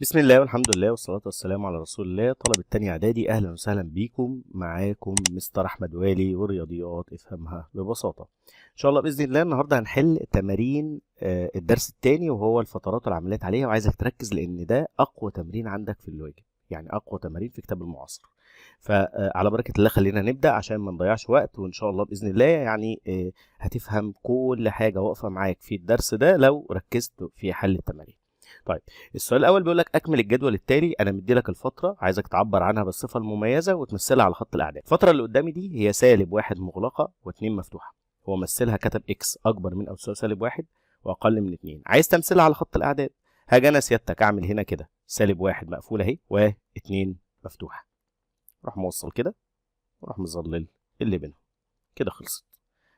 بسم الله والحمد لله والصلاة والسلام على رسول الله. طلبة تانية إعدادي، أهلا وسهلا بيكم. معاكم مستر أحمد والي والرياضيات افهمها ببساطة. إن شاء الله بإذن الله النهاردة هنحل تمارين الدرس التاني، وهو الفترات والعمليات عليها، وعايزك تركز لأن ده أقوى تمرين عندك في الواجب، يعني أقوى تمارين في كتاب المعاصر. فعلى بركة الله خلينا نبدأ عشان ما نضيعش وقت، وإن شاء الله بإذن الله يعني هتفهم كل حاجة واقفة معاك في الدرس ده لو ركزت في حل التمارين. طيب، السؤال الاول بيقول لك اكمل الجدول التالي. انا مدي لك الفتره، عايزك تعبر عنها بالصفه المميزه وتمثلها على خط الاعداد. الفتره اللي قدامي دي هي -1 مغلقه و2 مفتوحه. هو مثلها كتب اكس اكبر من او تساوي -1 واقل من 2. عايز تمثلها على خط الاعداد. هاجي انا سيادتك اعمل هنا كده -1 مقفوله اهي و2 مفتوحه، روح موصل كده وروح مظلل اللي بينهم كده. خلصت.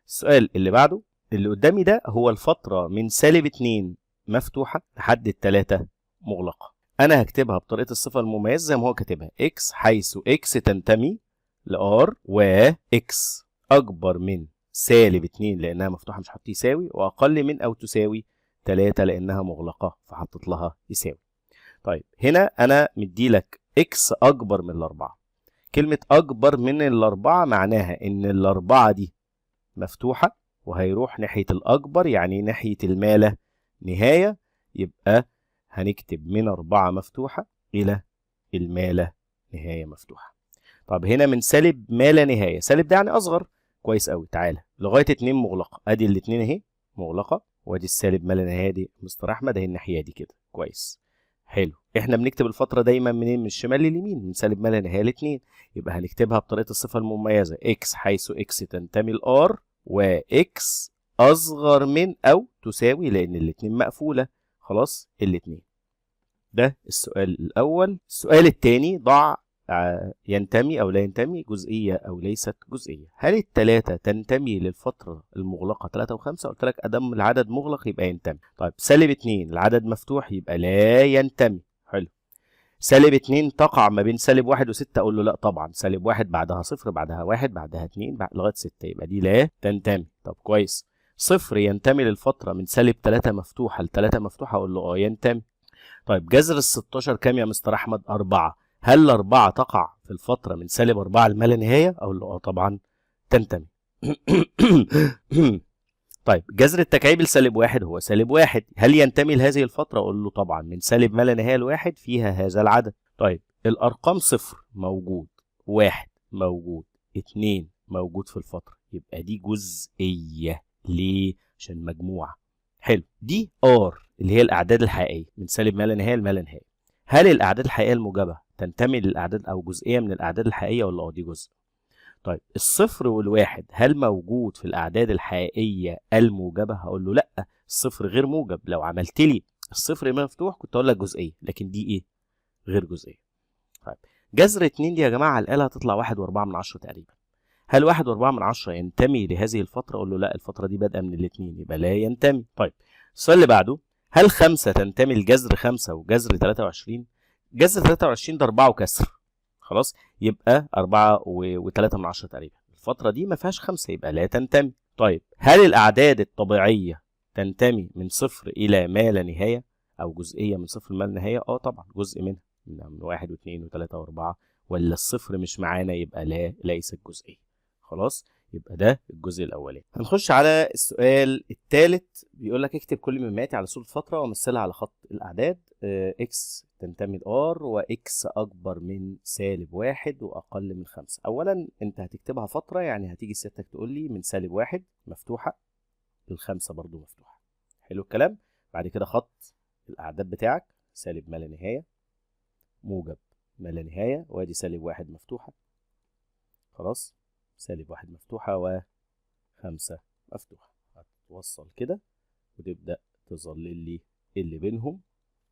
السؤال اللي بعده، اللي قدامي ده هو الفترة من -2 مفتوحة لحد 3 مغلقة. أنا هكتبها بطريقة الصفة المميزة زي ما هو كاتبها، x حيث x تنتمي لr و x أكبر من -2 لأنها مفتوحة مش حاطط يساوي، وأقل من أو تساوي 3 لأنها مغلقة فحطيت لها يساوي. طيب هنا أنا مدي لك x أكبر من الأربعة. كلمة أكبر من الأربعة معناها إن الأربعة دي مفتوحة وهيروح ناحية الأكبر، يعني ناحية المالة نهاية. يبقى هنكتب من 4 مفتوحة إلى المالة نهاية مفتوحة. طب هنا من سالب ما لا نهاية، سالب ده يعني أصغر. كويس أوي، تعالى لغاية 2 مغلقة. أدي الاتنين أهي مغلقة، وأدي السالب ما لا نهاية دي مستر أحمد أهي الناحية دي كده. كويس، حلو. احنا بنكتب الفترة دايما منين؟ من الشمال لليمين، من سالب ما لا نهاية ل2. يبقى هنكتبها بطريقة الصفة المميزة، x حيث x تنتمي ل r وx أصغر من أو تساوي، لأن الاتنين مقفولة خلاص الاتنين. ده السؤال الأول. السؤال الثاني، ضع ينتمي أو لا ينتمي، جزئية أو ليست جزئية. هل التلاتة تنتمي للفترة المغلقة 3 و5؟ قلت لك أدام العدد مغلق يبقى ينتمي. طيب -2 العدد مفتوح يبقى لا ينتمي. حلو. -2 تقع ما بين -1 و6، أقول له لا طبعا. -1 بعدها 0 بعدها 1 بعدها 2 لغاية 6، يبقى دي لا تنتمي. طب كويس. 0 ينتمي للفترة من -3 مفتوحة ل3 مفتوحة، أقول له ينتمي. طيب جذر ال 16 كام يا مستر أحمد؟ 4. هل الأربعة تقع في الفترة من -4 لما لا نهاية؟ أقول له طبعا تنتمي. طيب جذر التكعيب ل1 هو -1، هل ينتمي لهذه الفترة؟ أقول له طبعا من سالب ما لا نهاية ل1 فيها هذا العدد. طيب الأرقام 0 موجود، 1 موجود، 2 موجود في الفترة، يبقى دي جزئية. ليه؟ عشان مجموعة. حلو. دي ار اللي هي الأعداد الحقيقية من سالب ما لا نهاية لما لا نهاية. هل الأعداد الحقيقية الموجبة تنتمي للأعداد أو جزئية من الأعداد الحقيقية ولا دي جزء؟ طيب الصفر والواحد هل موجود في الأعداد الحقيقية الموجبة؟ هقول له لأ، الصفر غير موجب. لو عملت لي الصفر مفتوح كنت أقول لك جزئية، لكن دي إيه؟ غير جزئية. طيب جذر 2 دي يا جماعة على الآلة هتطلع 1.4 تقريبا. هل 1.4 ينتمي لهذه الفترة؟ أقول له لأ، الفترة دي بادئة من الاتنين، يبقى لا ينتمي. طيب السؤال اللي بعده، هل 5 تنتمي لجذر 5 وجذر 23؟ جذر 23 ده 4 وكسر، خلاص، يبقى 4.3 تقريبا. الفترة دي ما فيهاش 5، يبقى لا تنتمي. طيب هل الأعداد الطبيعية تنتمي من 0 إلى ما لا نهاية أو جزئية من 0 لما لا نهاية؟ طبعا جزء منها، من 1 و2 و3 و4. ولا الصفر مش معانا؟ يبقى لا، ليست جزئية. خلاص، يبقى ده الجزء الاولاني. هنخش على السؤال الثالث. بيقول لك اكتب كل مما ياتي على صوره فتره ومثلها على خط الاعداد. اكس تنتمي لار واكس اكبر من -1 واقل من 5. اولا انت هتكتبها فتره، يعني هتيجي سيادتك تقول لي من -1 مفتوحه ل5 برضو مفتوحه. حلو الكلام. بعد كده خط الاعداد بتاعك سالب ما لا نهايه، موجب ما لا نهايه، وادي -1 مفتوحه. خلاص، -1 مفتوحة و5 مفتوحة. هتوصل كده وتبدأ تظلل لي اللي بينهم.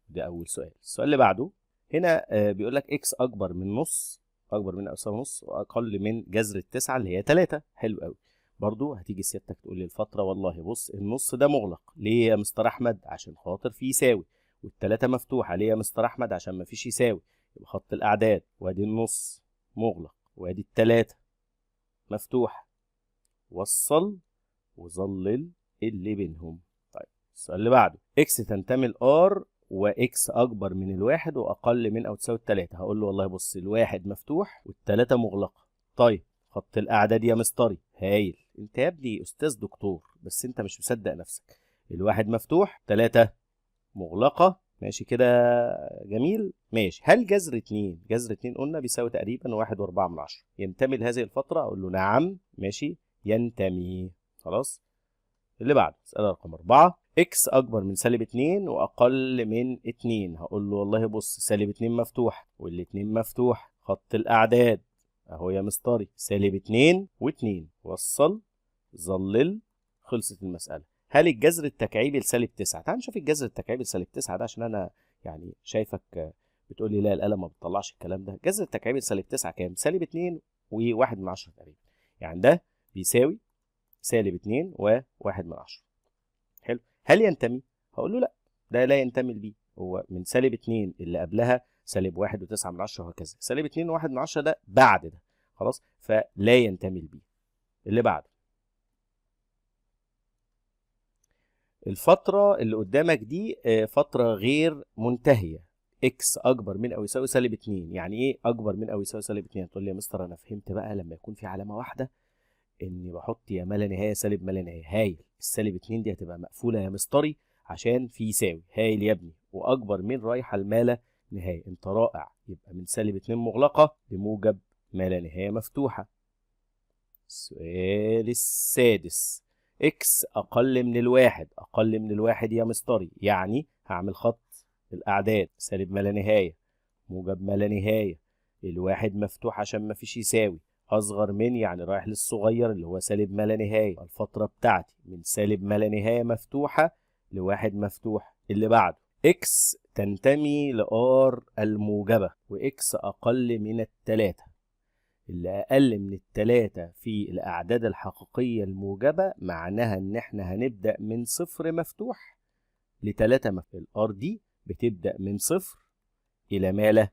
ده أول سؤال. السؤال اللي بعده هنا بيقول لك x أكبر من نص، أكبر من أو يساوي نص، وأقل من جذر التسعة اللي هي 3. حلو قوي. برضو هتيجي سيادتك تقول لي الفترة، والله بص النص ده مغلق. ليه يا مستر أحمد؟ عشان خاطر فيه يساوي. والتلاتة مفتوحة. ليه يا مستر أحمد؟ عشان ما فيش يساوي. يبقى خط الأعداد وادي النص مغلق وادي التلاتة مفتوح. وصل وظلل اللي بينهم. طيب السؤال اللي بعده، اكس تنتمي لار واكس اكبر من الواحد واقل من او تساوي التلاتة. هقول له والله بص الواحد مفتوح والتلاتة مغلقة. طيب خط الاعداد يا مستري هايل، انت يا ابني استاذ دكتور بس انت مش مصدق نفسك. الواحد مفتوح، تلاتة مغلقة، ماشي كده جميل. ماشي، هل جذر اتنين قلنا بيساوي تقريبا 1.4 ينتمي لهذه الفترة؟ اقول له نعم ماشي ينتمي. خلاص. اللي بعده مسألة رقم 4. اكس أكبر من -2 وأقل من 2. هقول له والله بص -2 مفتوح والاتنين مفتوح، خط الأعداد أهو يا مسطري -2 و2، وصل ظلل، خلصت المسألة. هل الجذر التكعيبي ل9؟ تعال نشوف الجذر التكعيبي ل9 ده، عشان أنا يعني شايفك بتقول لي لا القلم ما بتطلعش الكلام ده. الجذر التكعيبي ل9 كام؟ -2 و1/10 تقريبا، يعني ده بيساوي -2 و1/10. حلو. هل ينتمي؟ هقول له لا، ده لا ينتمي لبي. هو من -2 اللي قبلها -1.9 وهكذا، -2 و1/10 ده بعد ده. خلاص، فلا ينتمي لبي. اللي بعده الفترة اللي قدامك دي فترة غير منتهية. اكس اكبر من او يساوي -2. يعني ايه اكبر من او يساوي -2؟ تقول لي يا مستر انا فهمت بقى لما يكون في علامة واحدة اني بحط يا ما لا نهايه سالب ما لا نهايه. هايل، -2 دي هتبقى مقفوله يا مسطري عشان في يساوي. هايل يا ابني، واكبر من رايحه لما لا نهايه. انت رائع. يبقى من -2 مغلقه لموجب ما لا نهايه مفتوحه. السؤال السادس. اكس اقل من الواحد. اقل من الواحد يا مسطري يعني هعمل خط الاعداد سالب ما لا نهايه موجب ما لا نهايه، الواحد مفتوح عشان ما فيش يساوي، اصغر من يعني رايح للصغير اللي هو سالب ما لا نهايه. الفتره بتاعتي من سالب ما لا نهايه مفتوحه لواحد مفتوح. اللي بعده اكس تنتمي لار الموجبه واكس اقل من التلاته. اللي اقل من التلاته في الاعداد الحقيقيه الموجبه معناها ان احنا هنبدا من صفر مفتوح لتلاته مفتوح. الار دي بتبدا من صفر الى ما لا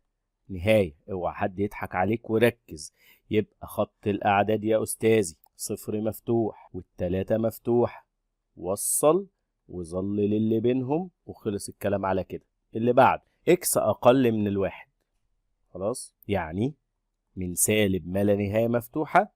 نهاية. اوعى حد يضحك عليك وركز. يبقى خط الأعداد يا أستاذي صفر مفتوح والتلاتة مفتوح، وصل وظلل اللي بينهم، وخلص الكلام على كده. اللي بعد اكس أقل من الواحد. خلاص، يعني من سالب ما لا نهاية مفتوحة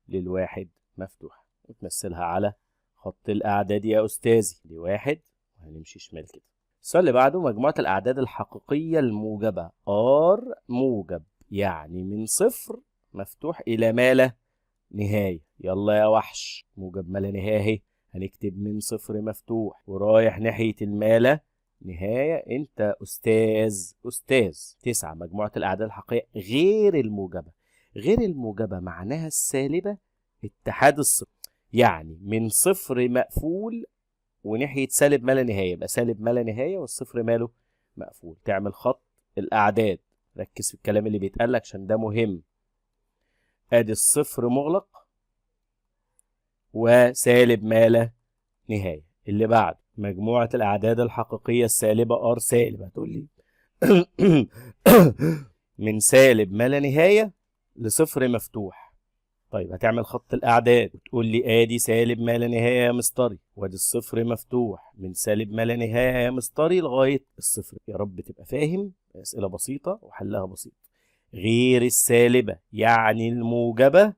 للواحد مفتوحة، وتمثلها على خط الأعداد يا أستاذي. دي واحد، وهنمشي شمال كده. السؤال اللي بعده مجموعة الأعداد الحقيقية الموجبة R موجب، يعني من صفر مفتوح إلى ما لا نهاية. يلا يا وحش، موجب ما لا نهاية اهي. هنكتب من صفر مفتوح ورايح ناحية الما لا نهاية. أنت أستاذ. 9. مجموعة الأعداد الحقيقية غير الموجبة. غير الموجبة معناها السالبة اتحاد الصفر، يعني من صفر مقفول وناحيه سالب ما لا نهايه، يبقى سالب ما لا نهايه والصفر ماله مقفول. تعمل خط الاعداد، ركز في الكلام اللي بيتقال لك عشان ده مهم. ادي الصفر مغلق وسالب ما لا نهايه. اللي بعد مجموعه الاعداد الحقيقيه السالبه ار سالب. هتقول لي من سالب ما لا نهايه لصفر مفتوح. طيب هتعمل خط الاعداد وتقول لي ادي سالب ما لا نهايه يا مسطري، وادي الصفر مفتوح من سالب ما لا نهايه يا مسطري لغايه الصفر. يا رب تبقى فاهم. اسئله بسيطه وحلها بسيط. غير السالبه يعني الموجبه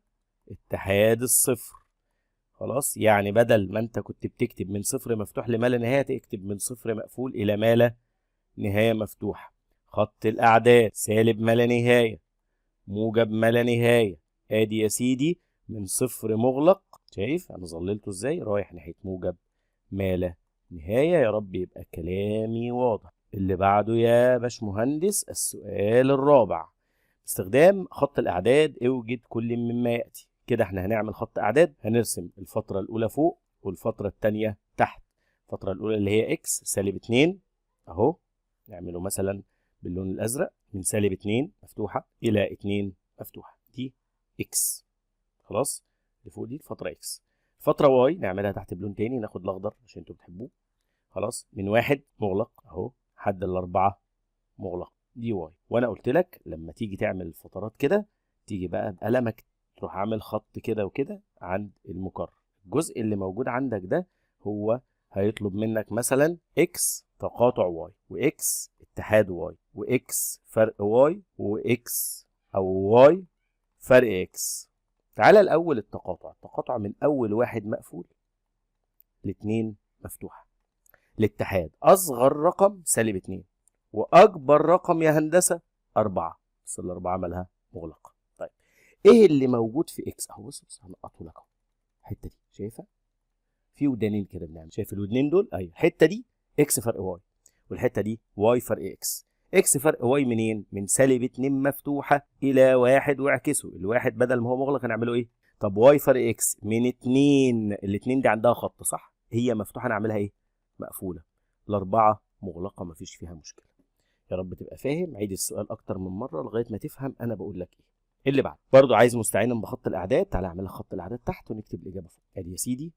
اتحاد الصفر. خلاص، يعني بدل ما انت كنت بتكتب من صفر مفتوح لما لا نهايه تكتب من صفر مقفول الى ما لا نهايه مفتوحه. خط الاعداد سالب ما لا نهايه موجب ما لا نهايه. ادي يا سيدي من صفر مغلق، شايف انا ظللته ازاي رايح ناحيه موجب ما لا نهايه. يا رب يبقى كلامي واضح. اللي بعده يا باشمهندس السؤال الرابع. باستخدام خط الاعداد اوجد كل مما ياتي. كده احنا هنعمل خط اعداد، هنرسم الفتره الاولى فوق والفتره الثانيه تحت. الفتره الاولى اللي هي اكس -2 اهو، نعمله مثلا باللون الازرق من -2 مفتوحه الى 2 مفتوحه. دي اكس. خلاص، اللي فوق دي الفتره اكس. فتره واي نعملها تحت بلون تاني، ناخد الاخضر عشان انتوا بتحبوه. خلاص، من 1 مغلق اهو حد ال4 مغلق، دي واي. وانا قلت لك لما تيجي تعمل الفترات كده تيجي بقى بقلمك تروح عامل خط كده وكده عند المكرر. الجزء اللي موجود عندك ده هو هيطلب منك مثلا اكس تقاطع واي، واكس اتحاد واي، واكس فرق واي، واكس او واي فرق اكس. تعالى الاول التقاطع من اول واحد مقفول لاتنين مفتوحه. الاتحاد اصغر رقم -2 واكبر رقم يا هندسه 4، بس الاربعه مالها مغلقه. طيب ايه اللي موجود في اكس؟ اهو بص هنقطه لك اهو، الحته دي شايفها في ودانين كده بنعمل، شايف الودنين دول؟ ايوه الحته دي اكس فرق واي، والحته دي واي فرق اكس. اكس فرق واي منين؟ من -2 مفتوحه الى 1 واعكسه، الواحد بدل ما هو مغلق هنعمله ايه؟ طب واي فرق اكس من 2، الاتنين دي عندها خط صح؟ هي مفتوحه نعملها ايه؟ مقفوله. الاربعه مغلقه مفيش فيها مشكله. يا رب تبقى فاهم، عيد السؤال اكتر من مره لغايه ما تفهم انا بقول لك ايه. اللي بعد برضو عايز مستعينا بخط الاعداد، تعالى اعمل لك خط الاعداد تحت ونكتب الاجابه فوق. ادي يا سيدي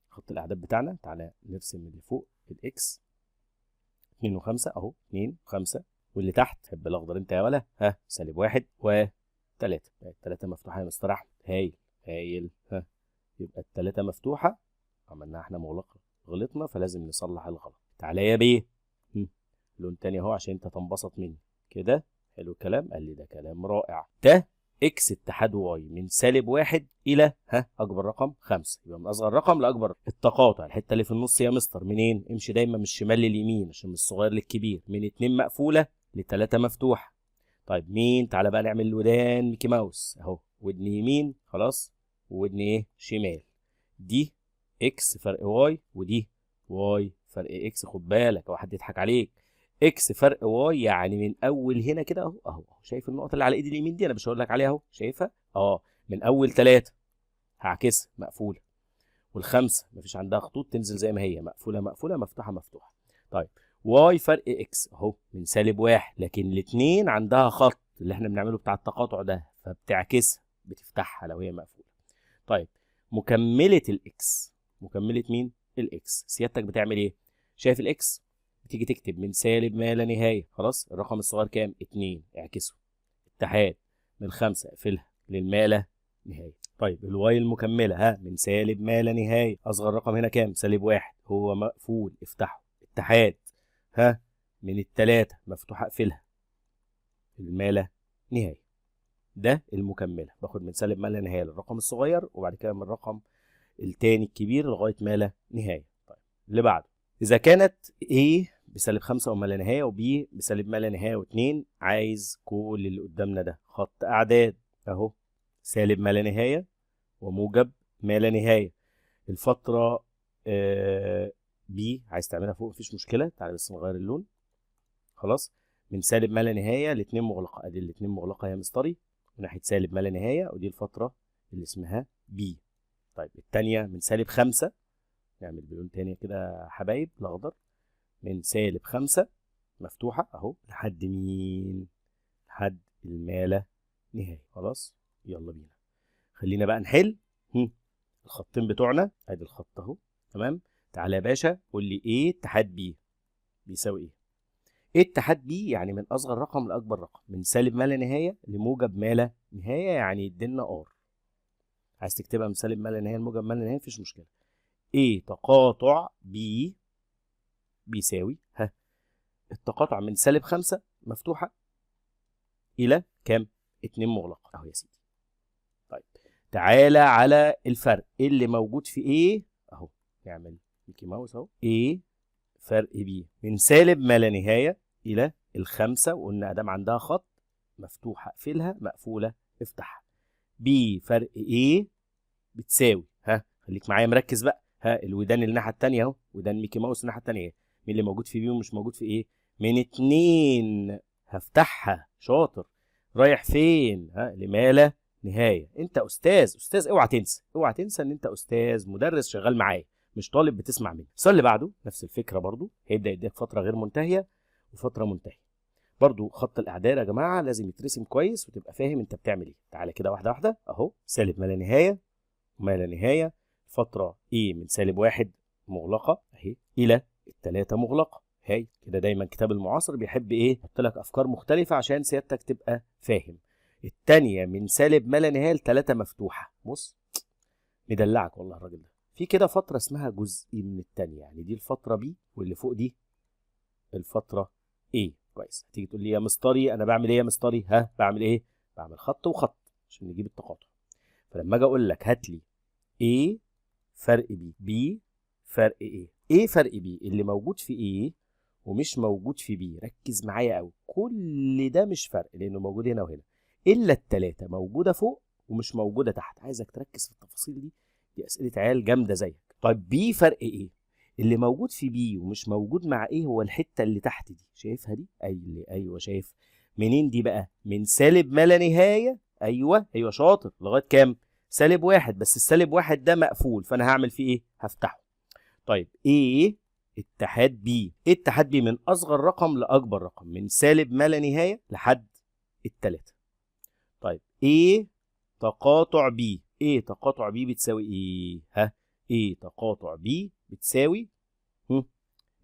خط الاعداد بتاعنا، تعالى نرسم اللي فوق الاكس 2 و5 اهو، 2 و5، واللي تحت حب الاخضر انت يا ولا، ها -1 و3، الثلاثه مفتوحه يا مستر احمد. هايل هايل، ها يبقى الثلاثه مفتوحه، عملناها احنا مغلقه، غلطنا فلازم نصلح الغلط. تعالى يا بيه لون تاني اهو عشان انت تنبسط مني كده. حلو الكلام، قال لي ده كلام رائع. ده اكس اتحاد واي من -1 الى اكبر رقم 5، يبقى من اصغر رقم لاكبر. التقاطع الحته اللي في النص يا مستر منين؟ امشي دايما من الشمال لليمين عشان من الصغير للكبير، من 2 مقفوله ل3 مفتوحه. طيب مين؟ تعالى بقى نعمل الودان ميكي ماوس اهو، ودن يمين خلاص وودن ايه شمال. دي اكس فرق واي، ودي واي فرق اكس. خد بالك هو حد يضحك عليك، اكس فرق واي يعني من اول هنا كده اهو اهو، شايف النقطه اللي على ايدي اليمين دي؟ انا مش هقول لك عليها اهو، شايفها؟ من اول 3 هعكسها مقفوله، والخمسه مفيش عندها خطوط تنزل زي ما هي، مقفوله مقفوله مفتوحه مفتوحه. طيب واي فرق اكس اهو من -1، لكن الاثنين عندها خط اللي احنا بنعمله بتاع التقاطع ده، فبتعكسها بتفتحها لو هي مقفوله. طيب مكمله الاكس، مكمله مين؟ الاكس. سيادتك بتعمل ايه؟ شايف الاكس؟ بتيجي تكتب من سالب ما لا نهايه، خلاص الرقم الصغير كام؟ 2 اعكسه. اتحاد من 5 اقفلها للما لا نهايه. طيب الواي المكمله من سالب ما لا نهايه، اصغر رقم هنا كام؟ -1، هو مقفول افتحه. اتحاد من الثلاثه مفتوحه اقفلها للما لا نهايه. ده المكمله، باخد من سالب ما لا نهايه للرقم الصغير، وبعد كده من الرقم الثاني الكبير لغايه ما لا نهايه. طيب اللي بعده، اذا كانت A ب-5 وما لا نهايه، وB بسالب ما لا نهايه و2، عايز كل اللي قدامنا ده خط اعداد اهو، سالب ما لا نهايه وموجب ما لا نهايه. الفتره B عايز تعملها فوق مفيش مشكله، تعالى بس نغير اللون. خلاص من سالب ما لا نهايه ل2 مغلقه، ادي ال2 مغلقه يا مستري وناحيه سالب ما لا نهايه، ودي الفتره اللي اسمها B. طيب الثانيه من -5، نعمل بلون تاني كده حبايب الاخضر، من -5 مفتوحه اهو لحد مين؟ لحد الما لا نهايه. خلاص يلا بينا، خلينا بقى نحل الخطين بتوعنا. ادي الخط اهو تمام. تعالى يا باشا قول لي ايه اتحاد بي بيساوي ايه؟ ايه اتحاد بي؟ يعني من اصغر رقم لاكبر رقم، من سالب ما لا نهايه لموجب ما لا نهايه، يعني يدينا ار. عايز تكتبها من سالب ما لا نهايه لموجب ما لا نهايه مفيش مشكله. ايه تقاطع بي بيساوي التقاطع من -5 مفتوحه الى كام؟ 2 مغلقه اهو يا سيدي. طيب تعالى على الفرق اللي موجود في ايه اهو، نعمل ميكي ماوس اهو. ايه فرق بي من سالب ما لا نهايه الى ال5، وقلنا ادام عندها خط مفتوحه اقفلها، مقفوله افتحها. بي فرق ايه بتساوي خليك معايا مركز بقى، الودان اللي الناحيه الثانيه اهو، ودان ميكي ماوس الناحيه الثانيه ايه؟ مين اللي موجود في بي ومش موجود في ايه؟ من 2 هفتحها. شاطر. رايح فين؟ لما لا نهايه. انت استاذ، استاذ اوعى تنسى، اوعى تنسى ان انت استاذ مدرس شغال معايا مش طالب بتسمع مني. السؤال اللي بعده نفس الفكره برضو، هيبدا يديك فتره غير منتهيه وفتره منتهيه. برضو خط الاعداد يا جماعه لازم يترسم كويس وتبقى فاهم انت بتعمل ايه. تعالى كده واحده واحده اهو، سالب ما لا نهايه وما لا نهايه، فتره ايه من -1 مغلقه اهي الى ال3 مغلقه. هاي كده دايما كتاب المعاصر بيحب ايه؟ يحط لك افكار مختلفه عشان سيادتك تبقى فاهم. الثانيه من سالب ما لا نهايه ل3 مفتوحه. بص مدلعك والله الراجل ده. في كده فتره اسمها جزء من الثانيه، يعني دي الفتره بي واللي فوق دي الفترة A. كويس. هتيجي تقول لي يا مستري انا بعمل ايه يا مستري؟ بعمل ايه؟ بعمل خط وخط عشان نجيب التقاطع. فلما اجي اقول لك هات لي A فرق B، B فرق A. A فرق B اللي موجود في A ومش موجود في B. ركز معايا قوي، كل ده مش فرق لانه موجود هنا وهنا، الا التلاتة موجودة فوق ومش موجودة تحت. عايزك تركز في التفاصيل دي، دي اسئلة عيال جامدة زيك. طيب B فرق A، اللي موجود في B ومش موجود مع A هو الحتة اللي تحت دي، شايفها دي؟ ايوه شايف. منين دي بقى؟ من سالب ما لا نهاية. ايوه شاطر. لغاية كام؟ -1. بس -1 ده مقفول، فانا هعمل فيه ايه؟ هفتحه. طيب A اتحاد B. ايه اتحاد B؟ من اصغر رقم لاكبر رقم، من سالب ما لا نهاية لحد التلاتة. طيب A تقاطع B. ايه تقاطع B بتساوي ايه؟ ايه تقاطع B بتساوي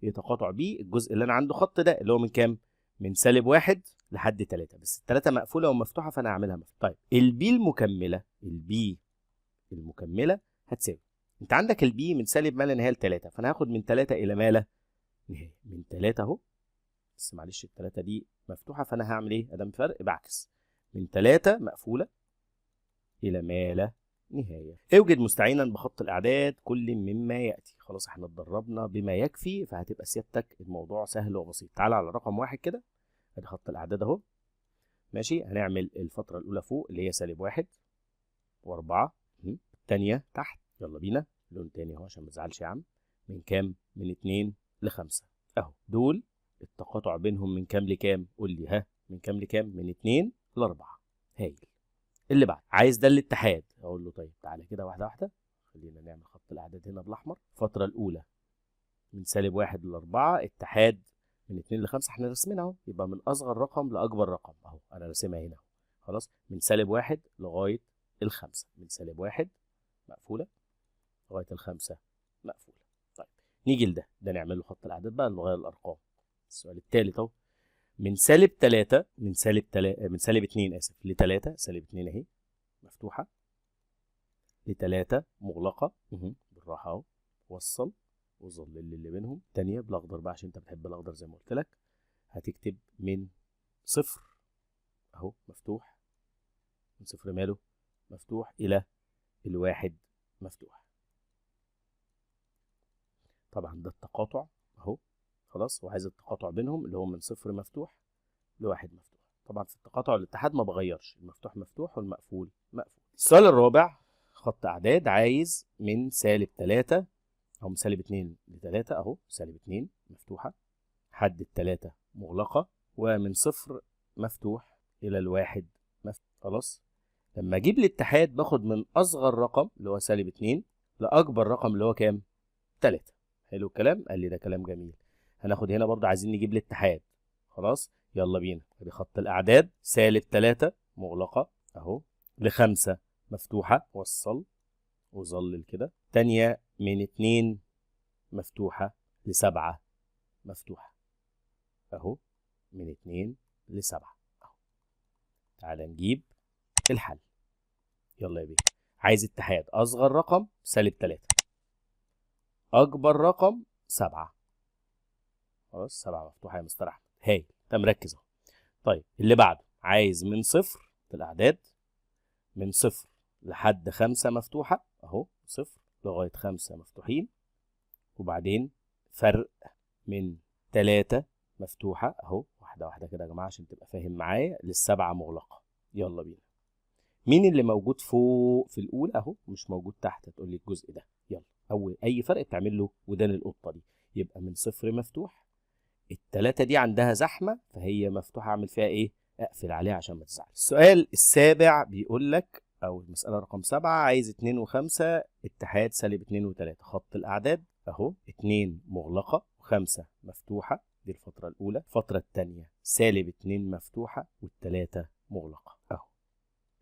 ايه تقاطع B الجزء اللي انا عنده خط ده اللي هو من كام؟ من -1 لحد 3. بس التلاتة مقفولة ومفتوحة فانا هعملها مفتوحة. طيب البي المكملة هتساوي، انت عندك البي من سالب ما لا نهاية ل3، فانا هاخد من 3 الى ما لا نهاية. من 3 اهو، بس معلش التلاتة دي مفتوحة فانا هعمل ايه؟ ادام فرق بعكس، من 3 مقفولة الى ما لا نهاية. اوجد مستعينا بخط الاعداد كل مما ياتي. خلاص احنا اتدربنا بما يكفي، فهتبقى سيادتك الموضوع سهل وبسيط. تعالى على رقم 1 كده، ادي خط الاعداد اهو. ماشي، هنعمل الفترة الاولى فوق اللي هي -1 و4، الثانية تحت. يلا بينا لون تاني اهو عشان ما تزعلش يا عم. من كام؟ من 2 ل5 اهو. دول التقاطع بينهم من كام لكام؟ قول لي من كام لكام؟ من 2 ل4. هايل. اللي بعد عايز ده الاتحاد. اقول له طيب تعالى كده واحده واحده، خلينا نعمل خط الاعداد هنا بالاحمر. الفتره الاولى من -1 ل4، اتحاد من 2 ل5. احنا راسمين اهو، يبقى من اصغر رقم لاكبر رقم اهو، انا راسمها هنا اهو. خلاص، من -1 لغايه ال5، من -1 مقفوله لغايه ال5 مقفوله. طيب نيجي لده نعمل له خط الاعداد بقى، نغير الارقام. السؤال الثالث اهو، من -3 من -2 اسف ل3، -2 اهي مفتوحه، ل3 مغلقه بالراحه اهو. وصل وظلل اللي بينهم. تانية بالاخضر بقى عشان انت بتحب الاخضر زي ما قلت لك. هتكتب من 0 اهو مفتوح، من 0 ماله مفتوح الى ال1 مفتوح. طبعا ده التقاطع اهو. خلاص، وعايز التقاطع بينهم اللي هو من 0 مفتوح ل1 مفتوح. طبعا في التقاطع الاتحاد ما بغيرش، المفتوح مفتوح والمقفول مقفول. السؤال الرابع خط اعداد، عايز من -3 او من -2 ل3 اهو. -2 مفتوحه، حد ال3 مغلقه، ومن 0 مفتوح الى ال1 مفتوح. خلاص، لما اجيب الاتحاد باخد من اصغر رقم اللي هو -2 لاكبر رقم اللي هو كام؟ 3. حلو الكلام. قال لي ده كلام جميل. هناخد هنا برضه عايزين نجيب الاتحاد. خلاص يلا بينا. ادي خط الاعداد، -3 مغلقه اهو، ل5 مفتوحه، وصل وظلل كده. تانية من 2 مفتوحه ل7 مفتوحه اهو، من 2 ل7 اهو. تعالى نجيب الحل. يلا يا بيه. عايز اتحاد اصغر رقم -3، اكبر رقم 7. خلاص 7 مفتوحه يا مستر احمد. هايل، انت مركز اهو. طيب اللي بعده عايز من 0 في الاعداد، من 0 لحد 5 مفتوحه اهو، 0 لغايه 5 مفتوحين، وبعدين فرق من 3 مفتوحه اهو. واحده واحده كده يا جماعه عشان تبقى فاهم معايا، لل7 مغلقه. يلا بينا. مين اللي موجود فوق في الاولى اهو، مش موجود تحت؟ هتقول لي الجزء ده. يلا، اول اي فرق تعمل له ودان القطه دي. يبقى من 0 مفتوح، التلاتة دي عندها زحمة فهي مفتوحة، أعمل فيها إيه؟ أقفل عليها عشان ما تزعلش. السؤال السابع بيقول لك، أو المسألة رقم 7، عايز 2 و5 اتحاد -2 و3. خط الأعداد أهو، 2 مغلقة و5 مفتوحة، دي الفترة الأولى. الفترة الثانية -2 مفتوحة والتلاتة مغلقة أهو.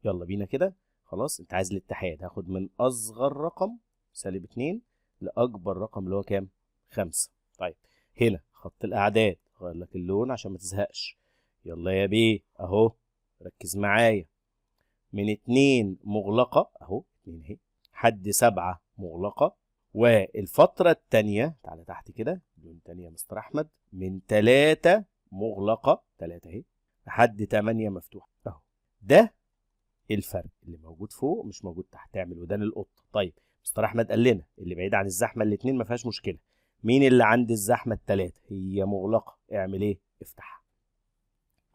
يلا بينا كده. خلاص، أنت عايز الاتحاد، هاخد من أصغر رقم -2 لأكبر رقم اللي هو كام؟ 5. طيب هنا خط الاعداد، غير لك اللون عشان ما تزهقش. يلا يا بيه اهو، ركز معايا. من 2 مغلقه اهو، 2 اهي، حد 7 مغلقه، والفترة التانية تعالى تحت كده لون تانية يا مستر أحمد، من 3 مغلقة 3 اهي لحد 8 مفتوحة اهو. ده الفرق اللي موجود فوق مش موجود تحت. تعمل ودان القطة. طيب مستر أحمد قال لنا اللي بعيد عن الزحمة الاتنين ما فيهاش مشكلة. مين اللي عند الزحمة التلاتة؟ هي مغلقة. اعمل ايه؟ افتحها.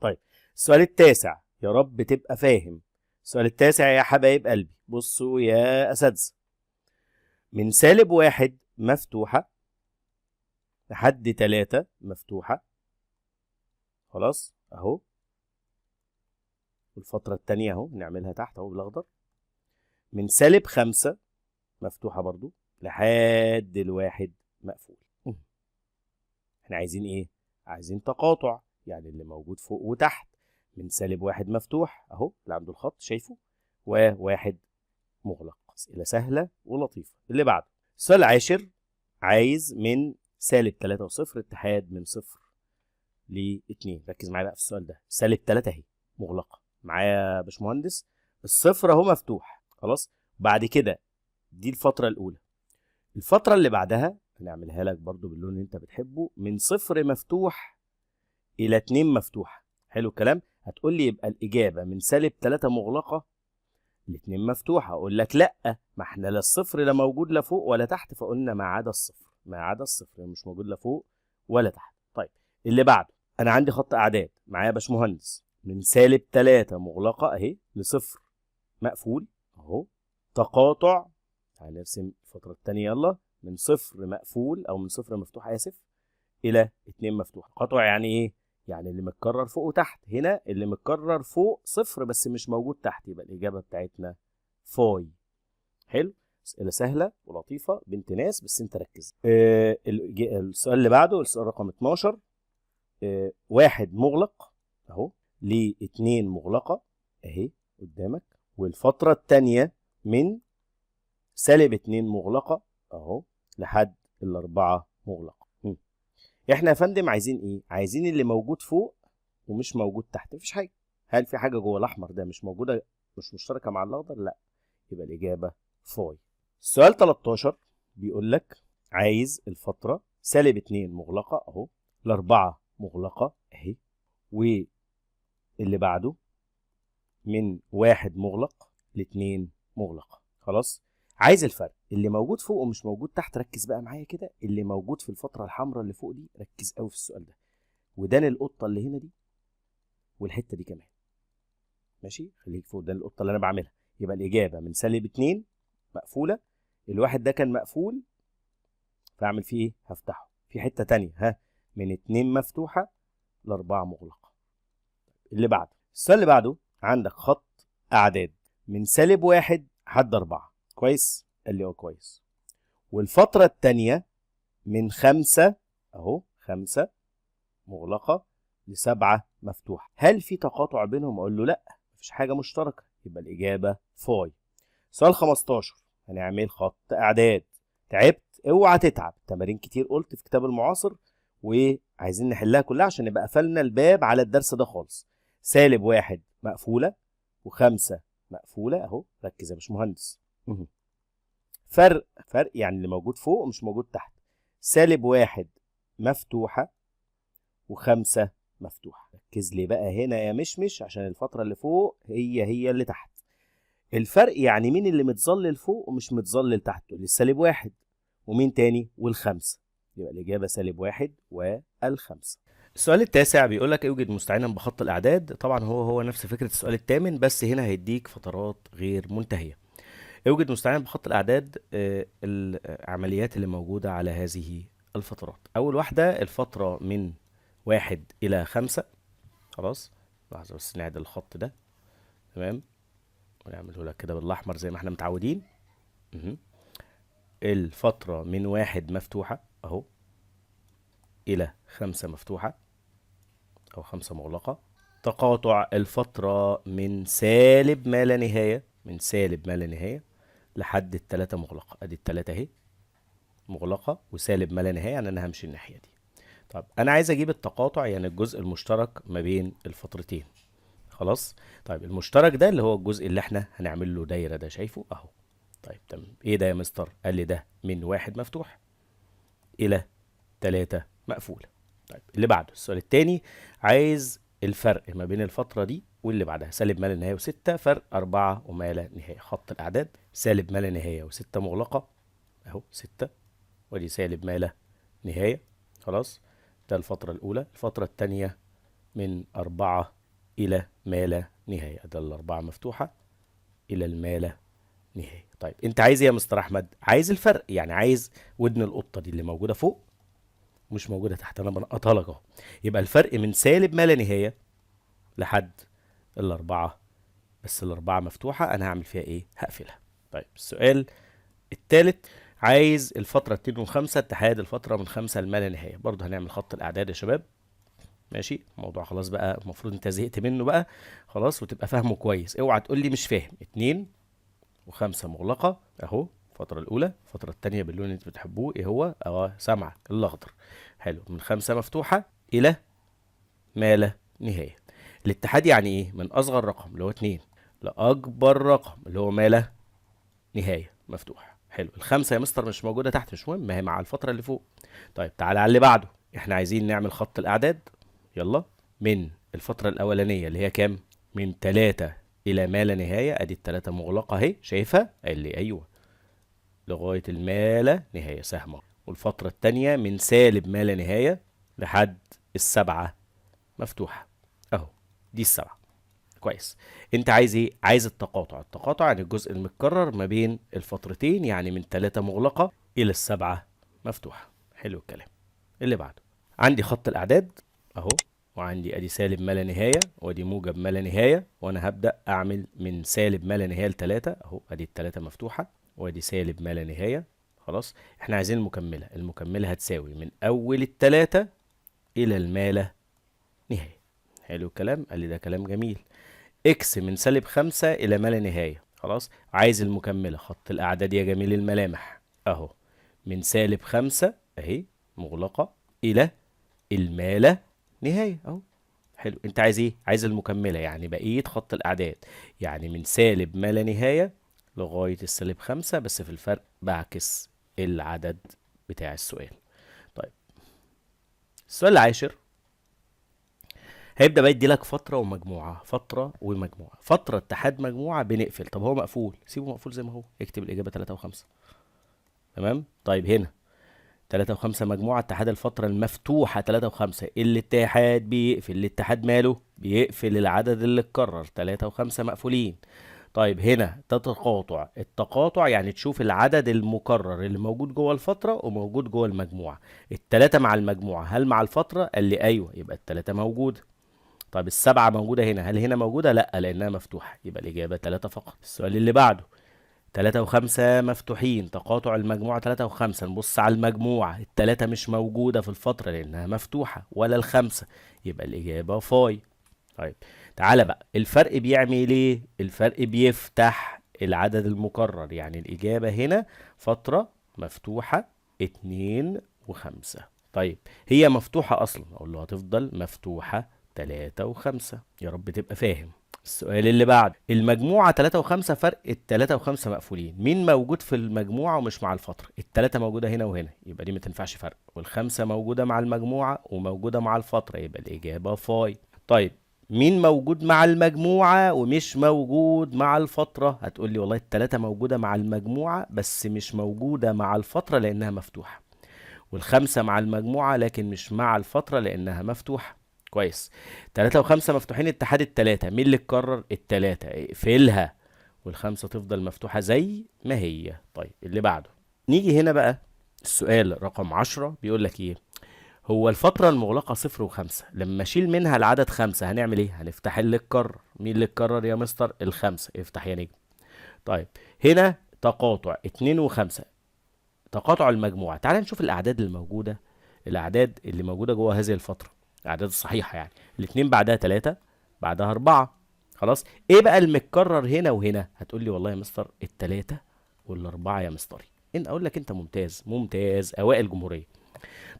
طيب السؤال التاسع، يا رب تبقى فاهم. السؤال التاسع يا حبايب قلبي، بصوا يا أساتذة، من -1 مفتوحة لحد 3 مفتوحة. خلاص اهو. والفترة التانية اهو نعملها تحت اهو بالاخضر. من -5 مفتوحة برضو لحد 1 مقفول. احنا عايزين ايه؟ عايزين تقاطع، يعني اللي موجود فوق وتحت. من -1 مفتوح اهو اللي عنده الخط شايفه، و1 مغلق. اسئلة سهلة ولطيفة. اللي بعده السؤال العاشر، عايز من -3 و0 اتحاد من 0 ل2. ركز معايا بقى في السؤال ده. -3 اهي مغلقة معايا يا باشمهندس، الصفر اهو مفتوح. خلاص بعد كده دي الفترة الأولى. الفترة اللي بعدها هنعملها لك برضو باللون اللي انت بتحبه، من 0 مفتوح إلى 2 مفتوحة. حلو الكلام. هتقول لي يبقى الإجابة من -3 مغلقة ل2 مفتوحة. أقول لك لأ، ما احنا لا الصفر لا موجود لا فوق ولا تحت، فقلنا ما عدا الصفر. ما عدا الصفر مش موجود لا فوق ولا تحت. طيب اللي بعده، أنا عندي خط أعداد معايا يا باشمهندس، من -3 مغلقة أهي ل0 مقفول أهو. تقاطع، تعالى نرسم الفترة التانية يلا. من 0 مقفول أو من 0 مفتوح آسف إلى 2 مفتوح. تقاطع يعني إيه؟ يعني اللي متكرر فوق وتحت. هنا اللي متكرر فوق 0 بس مش موجود تحت، يبقى الإجابة بتاعتنا فاي. حلو. أسئلة سهلة ولطيفة بنت ناس، بس أنت ركز. السؤال اللي بعده السؤال رقم 12. 1 مغلق أهو ل2 مغلقة أهي قدامك. والفترة التانية من -2 مغلقة اهو لحد 4 مغلقة. احنا يا فندم عايزين ايه؟ عايزين اللي موجود فوق ومش موجود تحت. مفيش حاجة. هل في حاجة جوه الأحمر ده مش موجودة، مش مشتركة مع الأخضر؟ لا، يبقى الإجابة فاي. السؤال 13 بيقول لك عايز الفترة -2 مغلقة اهو ل4 مغلقة اهي، واللي بعده من 1 مغلق ل2 مغلقة. خلاص عايز الفرق اللي موجود فوق ومش موجود تحت. ركز بقى معايا كده، اللي موجود في الفترة الحمراء اللي فوق دي، ركز قوي في السؤال ده. ودان القطة اللي هنا دي والحتة دي كمان. ماشي، خليك فوق ودان القطة اللي انا بعملها. يبقى الإجابة من -2 مقفولة. الواحد ده كان مقفول، فاعمل فيه ايه؟ هفتحه. في حتة تانية ها، من 2 مفتوحة ل4 مغلقة. اللي بعده السؤال اللي بعده، عندك خط أعداد من -1 لحد 4. كويس؟ قال لي كويس. والفترة التانية من 5 اهو 5 مغلقة ل7 مفتوحة. هل في تقاطع بينهم؟ اقول له لا، مفيش حاجة مشتركة، يبقى الإجابة فاي. سؤال 15 هنعمل خط إعداد. تعبت؟ اوعى تتعب، تمارين كتير قلت في كتاب المعاصر وعايزين نحلها كلها عشان نبقى قفلنا الباب على الدرس ده خالص. -1 مقفولة و5 مقفولة اهو. ركز يا باشمهندس. فرق يعني اللي موجود فوق ومش موجود تحت. -1 مفتوحة و5 مفتوحة. ركز لي بقى هنا يا مشمش، عشان الفترة اللي فوق هي اللي تحت. الفرق يعني مين اللي متظلل فوق ومش متظلل تحت؟ -1 ومين تاني؟ والخمسة. يبقى الإجابة -1 والخمسة. السؤال التاسع بيقول لك اوجد مستعينا بخط الأعداد. طبعا هو نفس فكرة السؤال الثامن، بس هنا هيديك فترات غير منتهية. اوجد مستعينا بخط الأعداد العمليات اللي موجودة على هذه الفترات. أول واحدة الفترة من 1 إلى 5. خلاص لحظة بس نعدل الخط ده. تمام، ونعمله لك كده بالأحمر زي ما احنا متعودين. الفترة من 1 مفتوحة أهو إلى 5 مفتوحة أو 5 مغلقة. تقاطع الفترة من سالب ما لا نهاية، من سالب ما لا نهاية لحد 3 مغلقة. أدي 3 أهي مغلقة وسالب ما لا نهاية، يعني أنا همشي الناحية دي. طب أنا عايز أجيب التقاطع، يعني الجزء المشترك ما بين الفترتين. خلاص. طيب المشترك ده اللي هو الجزء اللي احنا هنعمل له دايرة ده، شايفه أهو. طيب تمام، ايه ده يا مستر؟ قال لي ده من 1 مفتوح الى 3 مقفولة. طيب اللي بعده السؤال التاني، عايز الفرق ما بين الفترة دي واللي بعدها. سالب ما لا نهاية و6 فرق 4 وما لا نهاية. خط الأعداد سالب ما لا نهاية و6 مغلقة أهو 6، ودي سالب ما لا نهاية. خلاص، ده الفترة الأولى. الفترة التانية من 4 إلى ما لا نهاية، ده الأربعة مفتوحة إلى الما لا نهاية. طيب أنت عايز إيه يا مستر أحمد؟ عايز الفرق، يعني عايز ودن القطة دي اللي موجودة فوق مش موجودة تحت، أنا بنقطها لك أهو. يبقى الفرق من سالب ما لا نهاية لحد الأربعة، بس الأربعة مفتوحة، أنا هعمل فيها إيه؟ هقفلها. طيب السؤال التالت، عايز الفترة 2 و5 اتحاد الفترة من 5 لما لا نهاية. برضه هنعمل خط الأعداد يا شباب. ماشي، الموضوع خلاص بقى، المفروض انت زهقت منه بقى خلاص وتبقى فاهمه كويس. اوعى تقول لي مش فاهم. 2 و5 مغلقة اهو الفترة الأولى. الفترة التانية باللون اللي انت بتحبوه ايه هو؟ سامعك، الأخضر. حلو، من 5 مفتوحة إلى ما لا نهاية. الاتحاد يعني ايه؟ من أصغر رقم اللي هو 2 لأكبر رقم اللي هو ما لا نهاية مفتوح. حلو، الخمسة يا مستر مش موجودة تحت، مش مهم، ما هي مع الفترة اللي فوق. طيب تعالى على اللي بعده، احنا عايزين نعمل خط الأعداد. يلا، من الفترة الأولانية اللي هي كام؟ من 3 إلى ما لا نهاية. أدي التلاتة مغلقة أهي، شايفها؟ قال لي أيوه، لغاية الما لا نهاية سهمة. والفترة التانية من سالب ما لا نهاية لحد السبعة مفتوحة أهو، دي السبعة. كويس. انت عايز ايه؟ عايز التقاطع. التقاطع يعني الجزء المتكرر ما بين الفترتين، يعني من 3 مغلقة إلى السبعة مفتوحة. حلو الكلام. اللي بعده، عندي خط الأعداد أهو، وعندي أدي سالب ما لا نهاية وأدي موجب ما لا نهاية، وأنا هبدأ أعمل من سالب ما لا نهاية لتلاتة أهو، أدي التلاتة مفتوحة وأدي سالب ما لا نهاية. خلاص، احنا عايزين المكملة. المكملة هتساوي من أول التلاتة إلى الما لا نهاية. حلو الكلام. قال لي ده كلام جميل. اكس من سالب 5 إلى ما لا نهاية. خلاص، عايز المكملة. خط الأعداد يا جميل الملامح أهو، من سالب 5 أهي مغلقة إلى الما لا نهاية أهو. حلو، أنت عايز إيه؟ عايز المكملة، يعني بقية خط الأعداد، يعني من سالب ما لا نهاية لغاية السالب 5، بس في الفرق بعكس العدد بتاع السؤال. طيب السؤال العاشر، هيبدأ بقى يدي لك فترة ومجموعة، فترة ومجموعة. فترة اتحاد مجموعة بنقفل. طب هو مقفول، سيبه مقفول زي ما هو، اكتب الإجابة 3 و5. تمام. طيب هنا 3 و5 مجموعة اتحاد الفترة المفتوحة 3 و5. الاتحاد بيقفل. الاتحاد ماله؟ بيقفل العدد اللي اتكرر. 3 و5 مقفولين. طيب هنا ده تقاطع. التقاطع يعني تشوف العدد المكرر اللي موجود جوه الفترة وموجود جوه المجموعة. التلاتة مع المجموعة، هل مع الفترة؟ قال لي أيوه، يبقى التلاتة موجودة. طب السبعة موجودة هنا، هل هنا موجودة؟ لأ، لأنها مفتوحة، يبقى الإجابة 3 فقط. السؤال اللي بعده، 3 و5 مفتوحين، تقاطع المجموعة 3 و5. نبص على المجموعة، التلاتة مش موجودة في الفترة لأنها مفتوحة، ولا الخمسة، يبقى الإجابة فاي. طيب تعالى بقى، الفرق بيعمل إيه؟ الفرق بيفتح العدد المكرر، يعني الإجابة هنا فترة مفتوحة 2 و5. طيب هي مفتوحة أصلا، أقول له هتفضل مفتوحة 3 و5. يا رب تبقى فاهم. السؤال اللي بعد، المجموعة 3 و5 فرق ال3 و5 مقفولين. مين موجود في المجموعة ومش مع الفترة؟ التلاتة موجودة هنا وهنا، يبقى دي ما تنفعش فرق. والخمسة موجودة مع المجموعة وموجودة مع الفترة، يبقى الإجابة فاي. طيب مين موجود مع المجموعة ومش موجود مع الفترة؟ هتقول لي والله التلاتة موجودة مع المجموعة بس مش موجودة مع الفترة لأنها مفتوحة، والخمسة مع المجموعة لكن مش مع الفترة لأنها مفتوحة. كويس. 3 و5 مفتوحين اتحاد التلاتة. مين اللي اتكرر؟ التلاتة، اقفلها، والخمسة تفضل مفتوحة زي ما هي. طيب اللي بعده، نيجي هنا بقى السؤال رقم 10 بيقول لك ايه؟ هو الفترة المغلقة 0 و5 لما اشيل منها العدد 5 هنعمل ايه؟ هنفتح اللي اتكرر. مين اللي اتكرر يا مستر؟ الخمسة، افتح يا نجم. طيب هنا تقاطع 2 و5، تقاطع المجموعة. تعال نشوف الأعداد الموجودة، الأعداد اللي موجودة جوه هذه الفترة، الأعداد الصحيحة يعني. الاتنين بعدها 3، بعدها 4. خلاص، إيه بقى المتكرر هنا وهنا؟ هتقول لي والله يا مستر التلاتة والأربعة يا مستري. إن أقول لك أنت ممتاز ممتاز، أوائل جمهورية.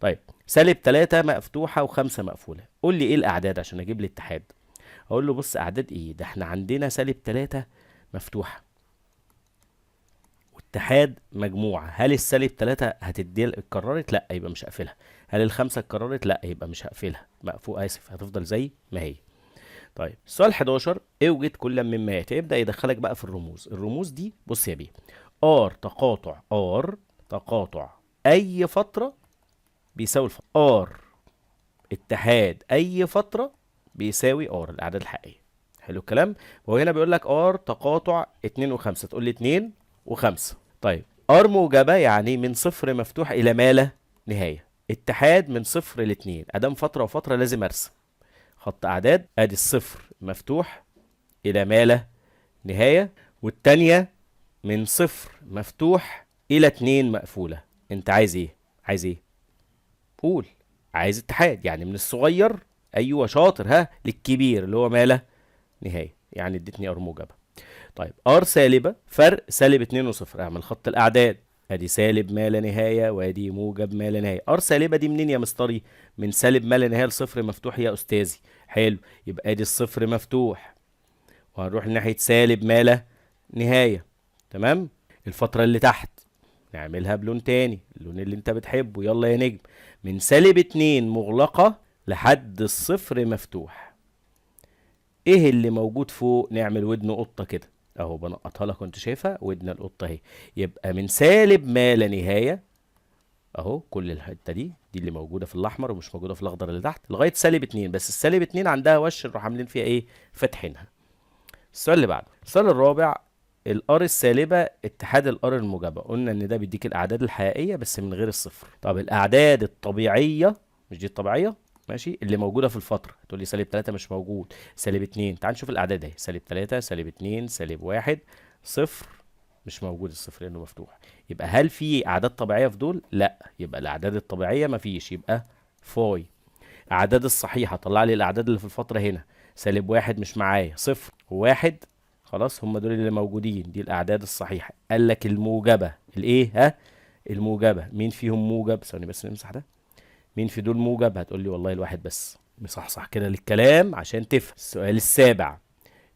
طيب -3 مفتوحة و5 مقفولة. قول لي إيه الأعداد عشان أجيب لي اتحاد. أقول له بص، أعداد إيه ده؟ إحنا عندنا -3 مفتوحة اتحاد مجموعة. هل السالب 3 هتدي اتكررت؟ لا، يبقى مش هقفلها. هل الخمسة اتكررت؟ لا، يبقى مش هقفلها. مقفول، اسف، هتفضل زي ما هي. طيب السؤال 11، اوجد كل مما ياتي. يبدأ يدخلك بقى في الرموز. الرموز دي بص يا بيه، ار تقاطع، ار تقاطع اي فترة بيساوي الفترة، ار اتحاد اي فترة بيساوي ار الاعداد الحقيقية. حلو الكلام. وهنا بيقول لك ار تقاطع 2 و5، تقول لي 2 و5. طيب ار موجبة يعني من صفر مفتوح الى ما لا نهاية. اتحاد من صفر لاتنين، ادام فترة وفترة لازم ارسم خط اعداد. ادي الصفر مفتوح الى ما لا نهاية، والتانية من صفر مفتوح الى 2 مقفولة. انت عايز ايه؟ عايز ايه؟ قول. عايز اتحاد، يعني من الصغير، ايوه شاطر، ها، للكبير اللي هو ما لا نهاية، يعني ادتني ار موجبة. طيب ار سالبة فرق سالب 2 وصفر، اعمل خط الاعداد. ادي سالب ما لا نهاية وادي موجب ما لا نهاية. ار سالبة دي منين يا مستري؟ من سالب ما لا نهاية لصفر مفتوح يا استاذي. حلو، يبقى ادي الصفر مفتوح وهنروح لناحية سالب ما لا نهاية. تمام. الفترة اللي تحت نعملها بلون تاني، اللون اللي انت بتحبه، يلا يا نجم. من سالب 2 مغلقة لحد الصفر مفتوح. ايه اللي موجود فوق؟ نعمل ودن قطة كده اهو، بنقطها لك وانت شايفها ودن القطة اهي. يبقى من سالب ما لا نهاية اهو، كل الحتة دي اللي موجودة في الاحمر ومش موجودة في الاخضر اللي تحت، لغاية سالب 2. بس السالب 2 عندها وش نروح عاملين فيها ايه؟ فاتحينها. السؤال اللي بعده، السؤال الرابع، الار السالبة اتحاد الار الموجبة. قلنا ان ده بيديك الاعداد الحقيقية بس من غير الصفر. طب الاعداد الطبيعية، مش دي الطبيعية، ماشي، اللي موجودة في الفترة. تقول لي سالب 3 مش موجود، سالب 2، تعال نشوف الاعداد اهي، سالب 3 سالب 2 سالب 1 صفر، مش موجود الصفر لانه مفتوح. يبقى هل في اعداد طبيعية في دول؟ لا، يبقى الاعداد الطبيعية مفيش، يبقى فاي. اعداد الصحيحة، طلع لي الاعداد اللي في الفترة هنا. سالب 1 مش معايا، صفر وواحد، خلاص هم دول اللي موجودين، دي الاعداد الصحيحه. قال لك الموجبه الايه، ها، الموجبه مين فيهم موجب؟ ثواني بس نمسح ده. مين في دول موجب؟ هتقول لي والله الواحد بس. مصحصح كده للكلام عشان تفهم. السؤال السابع،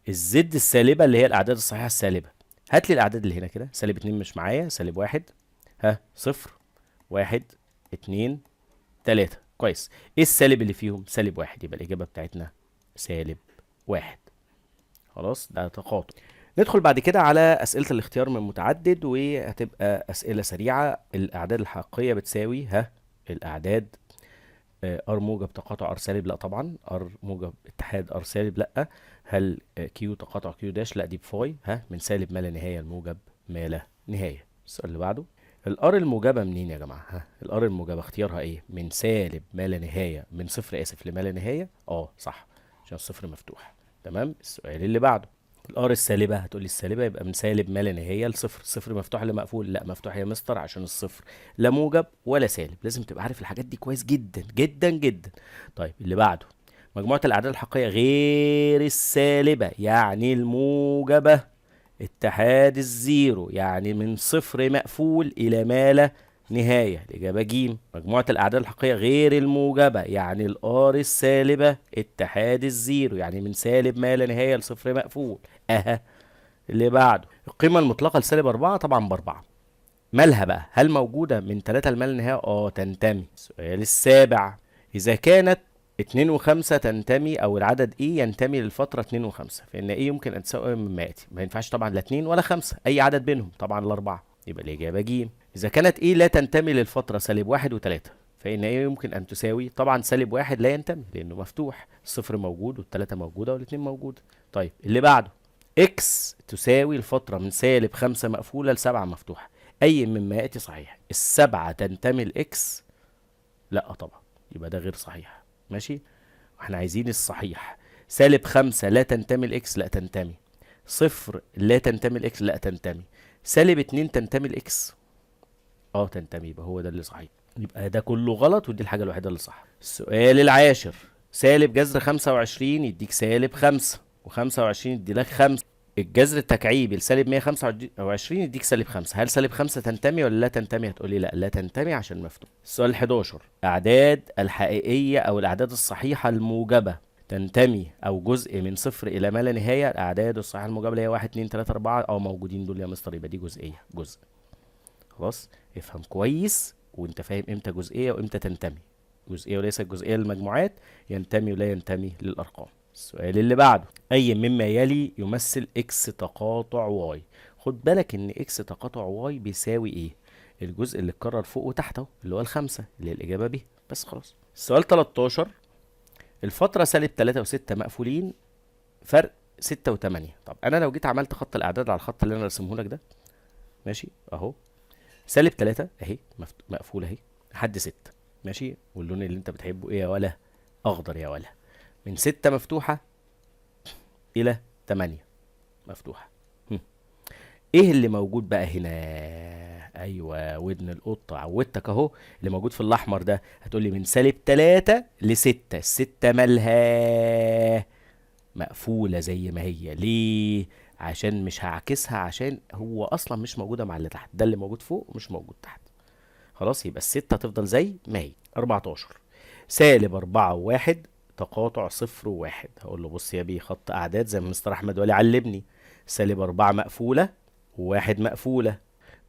الزد السالبه اللي هي الاعداد الصحيحه السالبه. هات لي الاعداد اللي هنا كده. سالب 2 مش معايا، سالب 1، ها، صفر، 1، 2، 3. كويس. ايه السالب اللي فيهم؟ سالب 1، يبقى الاجابه بتاعتنا سالب 1. خلاص، ده تقاطع. ندخل بعد كده على أسئلة الاختيار من متعدد، وهتبقى أسئلة سريعة. الأعداد الحقيقية بتساوي، ها، الأعداد ار موجب تقاطع ار سالب؟ لا طبعا. ار موجب اتحاد ار سالب؟ لا. هل كيو تقاطع كيو داش؟ لا، دي بفاي. ها، من سالب ما لا نهاية الموجب ما لا نهاية. السؤال اللي بعده، الار الموجبة منين يا جماعة؟ ها، الار الموجبة اختيارها ايه؟ من سالب ما لا نهاية، من صفر اسف لما لا نهاية. صح، عشان الصفر مفتوح. تمام. السؤال اللي بعده، الار السالبه. هتقولي السالبه يبقى من سالب ما لا نهايه لصفر. صفر مفتوح ولا مقفول؟ لا مفتوح يا مستر، عشان الصفر لا موجب ولا سالب. لازم تبقى عارف الحاجات دي كويس جدا جدا جدا. طيب اللي بعده، مجموعه الاعداد الحقيقيه غير السالبه يعني الموجبه اتحاد الزيرو، يعني من صفر مقفول الى ما لا نهاية. الإجابة ج. مجموعة الأعداد الحقيقية غير الموجبة يعني الآر السالبة اتحاد الزيرو، يعني من سالب ما لا نهاية لصفر مقفول. اللي بعده، القيمة المطلقة لسالب 4 طبعا ب4. مالها بقى؟ هل موجودة من 3 لما لا نهاية؟ تنتمي. السؤال السابع، إذا كانت 2 و5 تنتمي، أو العدد إيه ينتمي للفترة 2 و5، فإن إيه يمكن أن تساوي مما يأتي. ما ينفعش طبعا لا 2 ولا 5، أي عدد بينهم، طبعا الأربعة. يبقى الإجابة ج. إذا كانت إيه لا تنتمي للفترة سالب 1 و3، فإن إيه يمكن أن تساوي، طبعا سالب 1 لا ينتمي لأنه مفتوح، الصفر موجود والتلاتة موجودة والاتنين موجودة. طيب اللي بعده، إكس تساوي الفترة من سالب 5 مقفولة لسبعة مفتوحة. أي مما يأتي صحيح. السبعة تنتمي لإكس؟ لا طبعا، يبقى ده غير صحيح. ماشي، واحنا عايزين الصحيح. سالب 5 لا تنتمي لإكس؟ لا تنتمي. صفر لا تنتمي لإكس؟ لا تنتمي. سالب 2 تنتمي لإكس؟ تنتمي، يبقى هو ده اللي صحيح. يبقى ده كله غلط ودي الحاجة الوحيدة اللي صح. السؤال العاشر، سالب جذر 25 يديك سالب 5، و25 يديلك 5. الجذر التكعيبي لسالب 125 يديك سالب 5. هل سالب 5 تنتمي ولا لا تنتمي؟ هتقولي لا، لا تنتمي عشان مفتوح. السؤال 11، أعداد الحقيقية أو الأعداد الصحيحة الموجبة تنتمي أو جزء من صفر إلى ما لا نهاية. الأعداد الصحيحة الموجبة اللي هي 1 2 3 4 موجودين دول يا مستر، يبقى دي جزئية، جزء. خلاص، افهم كويس وانت فاهم امتى جزئية وامتى تنتمي. جزئية وليست جزئية للمجموعات، ينتمي ولا ينتمي للأرقام. السؤال اللي بعده، أي مما يلي يمثل إكس تقاطع واي؟ خد بالك إن إكس تقاطع واي بيساوي إيه؟ الجزء اللي اتكرر فوق وتحته اللي هو الخمسة، اللي هي الإجابة ب. بس خلاص. السؤال 13، الفترة سالب 3 و6 مقفولين، فرق 6 و8. طب أنا لو جيت عملت خط الأعداد على الخط اللي أنا رسمه لك ده، ماشي أهو، سالب 3 أهي مقفولة أهي لحد 6، ماشي، واللون اللي أنت بتحبه إيه يا ولا؟ أخضر يا ولا. من 6 مفتوحة إلى 8 مفتوحة. ايه اللي موجود بقى هنا؟ ايوه، ودن القطة، عودتك اهو. اللي موجود في الاحمر ده، هتقولي من سالب 3 ل6. الستة مالها؟ مقفولة زي ما هي. ليه؟ عشان مش هعكسها، عشان هو اصلا مش موجودة مع اللي تحت، ده اللي موجود فوق ومش موجود تحت. خلاص، يبقى الستة هتفضل زي ما هي. 14، سالب 4 و1 تقاطع 0 و1. هقول له بص يا بيه، خط أعداد زي ما مستر أحمد ولي علمني. سالب 4 مقفولة و1 مقفولة،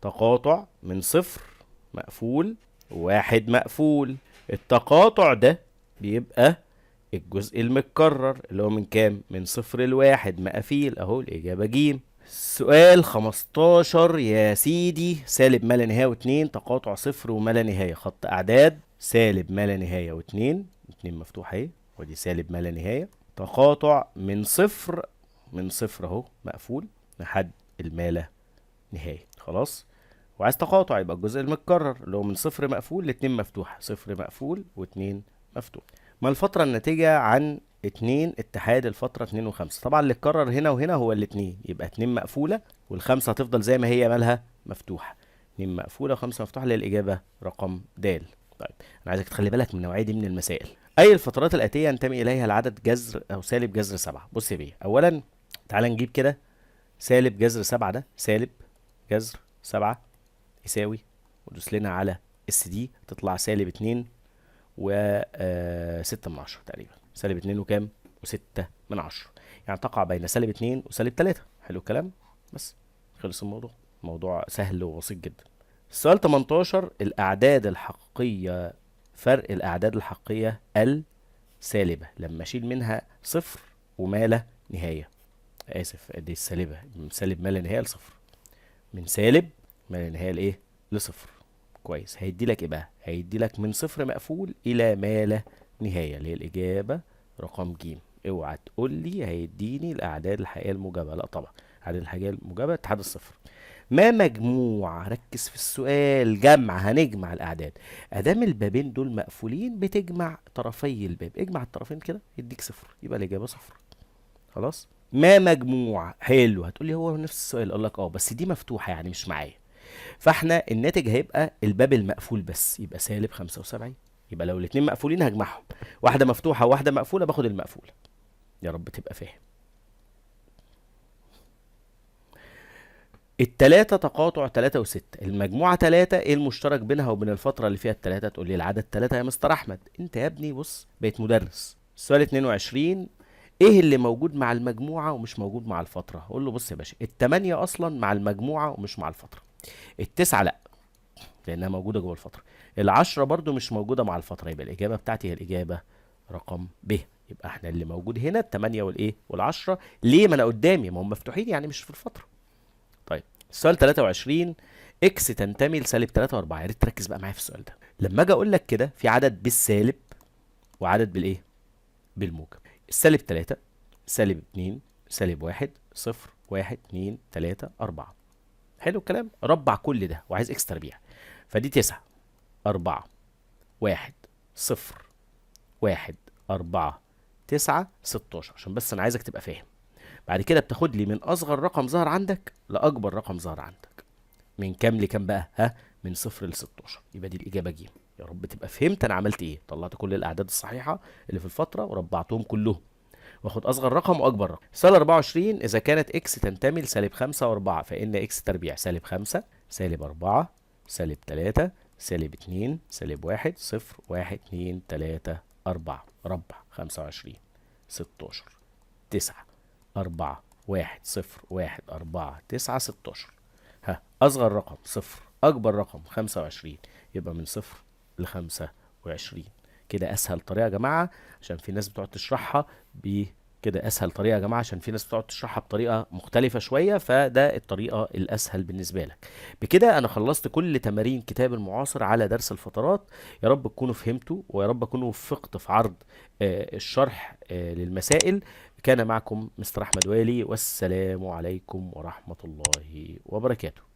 تقاطع من 0 مقفول و1 مقفول. التقاطع ده بيبقى الجزء المتكرر اللي هو من كام؟ من 0 ل1 مقافيل اهو. الإجابة ج. سؤال 15 يا سيدي، سالب ما لا نهاية و2 تقاطع 0 وما لا نهاية. خط أعداد سالب ما لا نهاية و2، 2 مفتوحة اهي، ودي سالب ما لا نهاية، تقاطع من 0، من 0 اهو مقفول لحد الما لا نهاية. خلاص، وعايز تقاطع يبقى الجزء المتكرر اللي هو من 0 مقفول ل2 مفتوح. 0 مقفول و2 مفتوح. ما الفترة الناتجة عن 2 اتحاد الفترة 2 و5؟ طبعا اللي اتكرر هنا وهنا هو الاتنين، يبقى 2 مقفولة والخمسة هتفضل زي ما هي، مالها؟ مفتوحة. 2 مقفولة و5 مفتوحة، اللي هي الإجابة رقم د. طيب، أنا عايزك تخلي بالك من النوعية دي من المسائل. أي الفترات الآتية ينتمي إليها العدد جذر أو سالب جذر 7؟ بص يا بيه، أولا تعال نجيب كده سالب جذر 7 ده، سالب جذر 7 يساوي، ودوس لنا على اس دي، تطلع سالب 2 و6 من 10 تقريبا. سالب 2 وكام؟ و6 من 10. يعني تقع بين سالب 2 وسالب 3. حلو الكلام. بس خلص الموضوع. موضوع سهل وبسيط جدا. السؤال 18، الأعداد الحقيقية، فرق الأعداد الحقيقية السالبة لما أشيل منها صفر وما لا نهاية. آسف، دي السالبة، من سالب ما لا نهاية لصفر. من سالب ما لا نهاية لإيه؟ لصفر. كويس، هيدي لك إيه بقى؟ هيدي لك من 0 مقفول إلى ما لا نهاية، اللي هي الإجابة رقم ج. اوعى تقول لي هيديني الأعداد الحقيقية الموجبة، لا طبعا. الأعداد الحقيقية الموجبة اتحاد الصفر. ما مجموع، ركز في السؤال، جمع، هنجمع الأعداد. أدام البابين دول مقفولين بتجمع طرفي الباب، اجمع الطرفين كده يديك صفر، يبقى الإجابة صفر. خلاص. ما مجموع، حلو. هتقولي هو نفس السؤال، اقول لك اه بس دي مفتوحه يعني مش معايا، فاحنا الناتج هيبقى الباب المقفول بس، يبقى سالب 75. يبقى لو الاتنين مقفولين هجمعهم، واحده مفتوحه وواحده مقفوله، باخد المقفوله. يا رب تبقى فاهم. التلاتة تقاطع 3 و6، المجموعة 3، ايه المشترك بينها وبين الفترة اللي فيها التلاتة؟ تقول لي العدد 3 يا مستر أحمد. انت يا ابني بص بقيت مدرس. السؤال 22، ايه اللي موجود مع المجموعة ومش موجود مع الفترة؟ اقول له بص يا باشا، التمانية اصلا مع المجموعة ومش مع الفترة. التسعة لا، لانها موجودة جوه الفترة. العشرة برضو مش موجودة مع الفترة، يبقى الإجابة بتاعتي هي الإجابة رقم ب. يبقى احنا اللي موجود هنا التمانية والايه والعشرة. ليه؟ ما انا قدامي، ما هم مفتوحين يعني مش في الفترة. طيب، السؤال 23، اكس تنتمي لسالب 3 و4. يا ريت تركز بقى معايا في السؤال ده. لما اجي اقول لك كده، في عدد بالسالب وعدد بالايه؟ بالموجب. السالب 3، سالب 2، سالب 1، 0، 1، 2، 3، 4. حلو الكلام. ربع كل ده وعايز اكس تربيع. فدي 9، 4، 1، 0، 1، 4، 9، 16. عشان بس انا عايزك تبقى فاهم. بعد كده بتاخد لي من اصغر رقم ظهر عندك لاكبر رقم ظهر عندك. من كام لكام بقى؟ ها، من 0 ل16. يبقى دي الاجابه ج. يا رب تبقى فهمت انا عملت ايه. طلعت كل الاعداد الصحيحه اللي في الفتره وربعتهم كلهم، واخد اصغر رقم واكبر رقم. سؤال 24، اذا كانت اكس تنتمي لسالب 5 و4، فان اكس تربيع سالب 5، سالب 4، سالب 3، سالب 2، سالب 1، 0، 1، 2، 3، 4. ربع 25، 16، 9، 4، 1، 0، 1، 4، 9، 16. ها، اصغر رقم 0 اكبر رقم 25، يبقى من 0 ل 25. كده اسهل طريقه يا جماعه، عشان في ناس بتقعد تشرحها كده اسهل طريقه يا جماعه، عشان في ناس بتقعد تشرحها بطريقه مختلفه شويه، فده الطريقه الاسهل بالنسبه لك. بكده انا خلصت كل تمارين كتاب المعاصر على درس الفترات. يا رب تكونوا فهمتوا، ويا رب اكون وفقت في عرض الشرح للمسائل. كان معكم مستر احمد والي، والسلام عليكم ورحمه الله وبركاته.